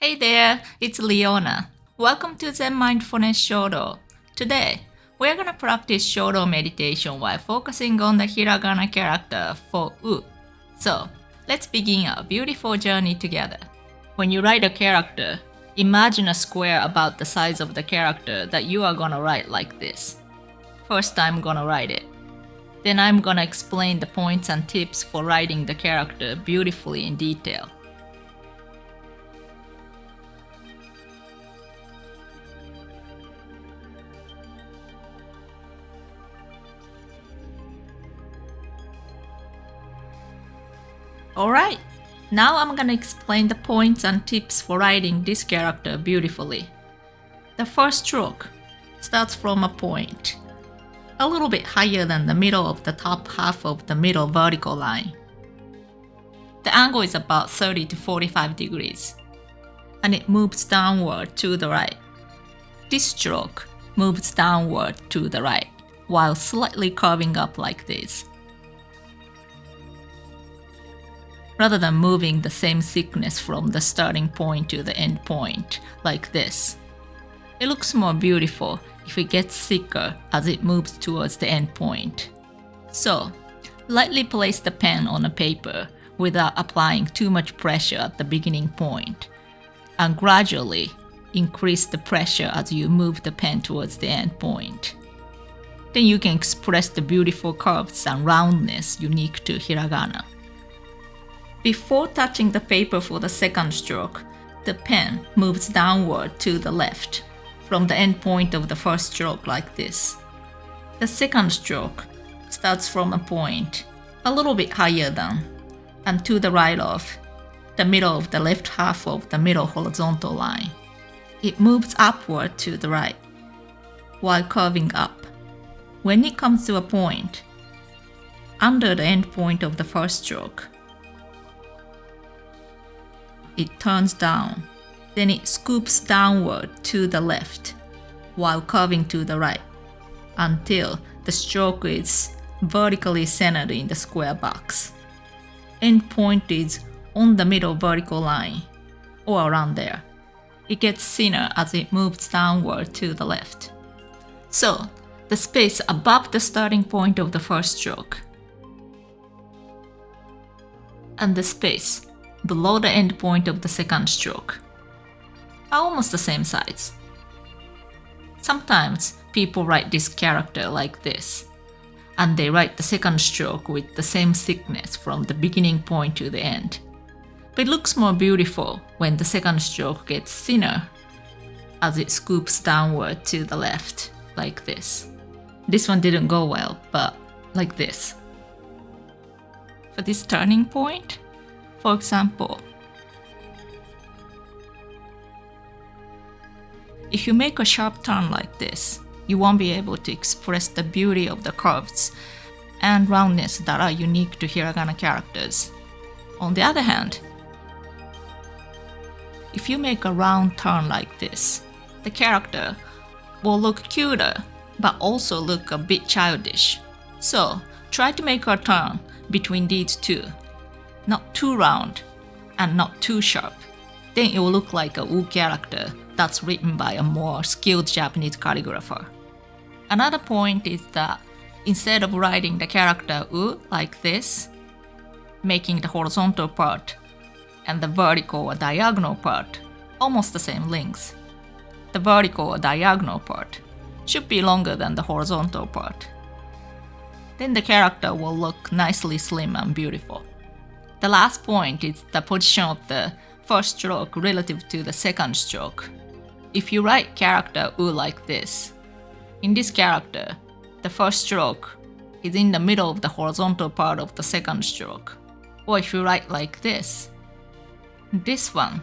Hey there, it's Leona. Welcome to Zen Mindfulness Shodo. Today, we're gonna practice Shodo meditation while focusing on the Hiragana character for U. So, let's begin our beautiful journey together. When you write a character, imagine a square about the size of the character that you are gonna write like this. First, I'm gonna write it. Then I'm gonna explain the points and tips for writing the character beautifully in detail. Alright, now I'm gonna explain the points and tips for writing this character beautifully. The first stroke starts from a point, a little bit higher than the middle of the top half of the middle vertical line. The angle is about 30 to 45 degrees, and it moves downward to the right. This stroke moves downward to the right, while slightly curving up like this, rather than moving the same thickness from the starting point to the end point, like this. It looks more beautiful if it gets thicker as it moves towards the end point. So, lightly place the pen on a paper without applying too much pressure at the beginning point, and gradually increase the pressure as you move the pen towards the end point. Then you can express the beautiful curves and roundness unique to Hiragana. Before touching the paper for the second stroke, the pen moves downward to the left from the end point of the first stroke like this. The second stroke starts from a point a little bit higher than and to the right of the middle of the left half of the middle horizontal line. It moves upward to the right while curving up. When it comes to a point under the end point of the first stroke, it turns down, then it scoops downward to the left while curving to the right until the stroke is vertically centered in the square box. End point is on the middle vertical line or around there. It gets thinner as it moves downward to the left. So, the space above the starting point of the first stroke and the space below the end point of the second stroke are almost the same size. Sometimes people write this character like this, and they write the second stroke with the same thickness from the beginning point to the end. But it looks more beautiful when the second stroke gets thinner as it scoops downward to the left, like this. This one didn't go well, but like this. For this turning point, for example, if you make a sharp turn like this, you won't be able to express the beauty of the curves and roundness that are unique to Hiragana characters. On the other hand, if you make a round turn like this, the character will look cuter but also look a bit childish. So, try to make a turn between these two. Not too round and not too sharp. Then it will look like a Wu character that's written by a more skilled Japanese calligrapher. Another point is that instead of writing the character Wu like this, making the horizontal part and the vertical or diagonal part almost the same length, the vertical or diagonal part should be longer than the horizontal part. Then the character will look nicely slim and beautiful. The last point is the position of the first stroke relative to the second stroke. If you write character U like this, in this character, the first stroke is in the middle of the horizontal part of the second stroke. Or if you write like this one,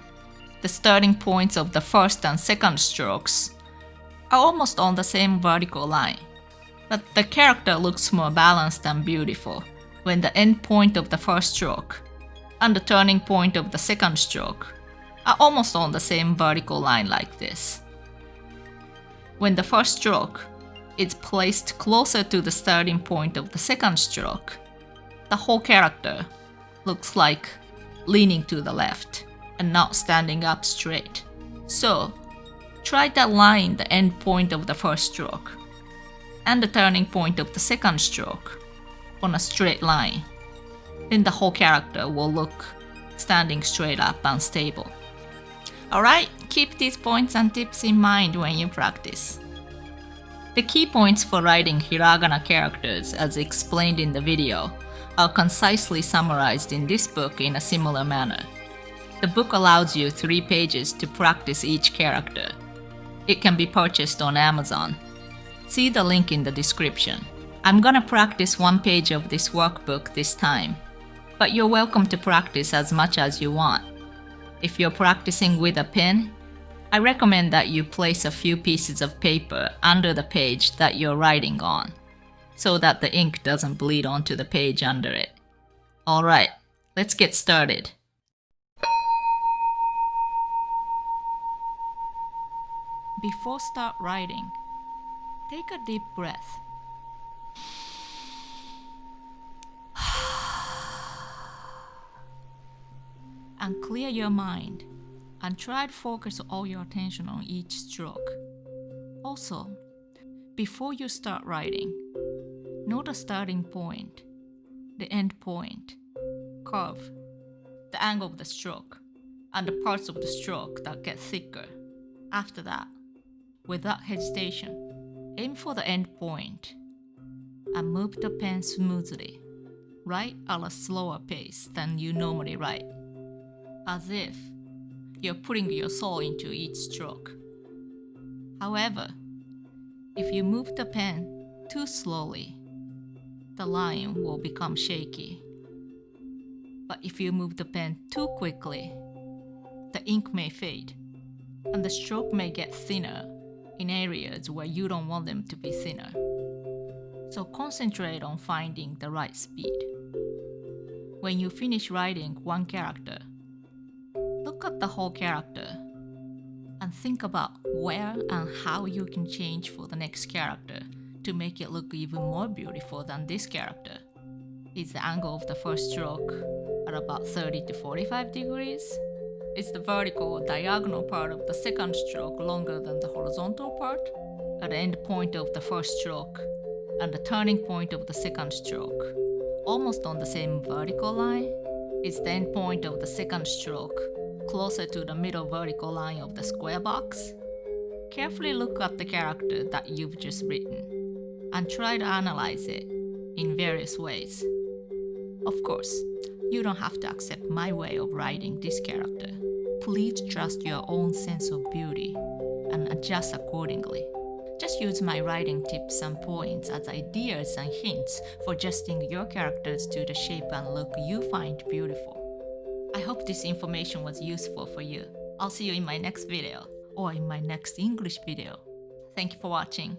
the starting points of the first and second strokes are almost on the same vertical line, but the character looks more balanced and beautiful when the end point of the first stroke and the turning point of the second stroke are almost on the same vertical line like this. When the first stroke is placed closer to the starting point of the second stroke, the whole character looks like leaning to the left, and not standing up straight. So, try that line the end point of the first stroke and the turning point of the second stroke on a straight line. Then the whole character will look standing straight up and stable. Alright, keep these points and tips in mind when you practice. The key points for writing hiragana characters, as explained in the video, are concisely summarized in this book in a similar manner. The book allows you 3 pages to practice each character. It can be purchased on Amazon. See the link in the description. I'm gonna practice 1 page of this workbook this time, but you're welcome to practice as much as you want. If you're practicing with a pen, I recommend that you place a few pieces of paper under the page that you're writing on, so that the ink doesn't bleed onto the page under it. Alright, let's get started. Before start writing, take a deep breath. And clear your mind, and try to focus all your attention on each stroke. Also, before you start writing, know the starting point, the end point, curve, the angle of the stroke, and the parts of the stroke that get thicker. After that, without hesitation, aim for the end point and move the pen smoothly. Write at a slower pace than you normally write, as if you're putting your soul into each stroke. However, if you move the pen too slowly, the line will become shaky. But if you move the pen too quickly, the ink may fade, and the stroke may get thinner in areas where you don't want them to be thinner. So concentrate on finding the right speed. When you finish writing 1 character, look at the whole character and think about where and how you can change for the next character to make it look even more beautiful than this character. Is the angle of the first stroke at about 30 to 45 degrees? Is the vertical or diagonal part of the second stroke longer than the horizontal part? At the end point of the first stroke and the turning point of the second stroke almost on the same vertical line? Is the end point of the second stroke closer to the middle vertical line of the square box? Carefully look at the character that you've just written and try to analyze it in various ways. Of course, you don't have to accept my way of writing this character. Please trust your own sense of beauty and adjust accordingly. Just use my writing tips and points as ideas and hints for adjusting your characters to the shape and look you find beautiful. I hope this information was useful for you. I'll see you in my next video or in my next English video. Thank you for watching.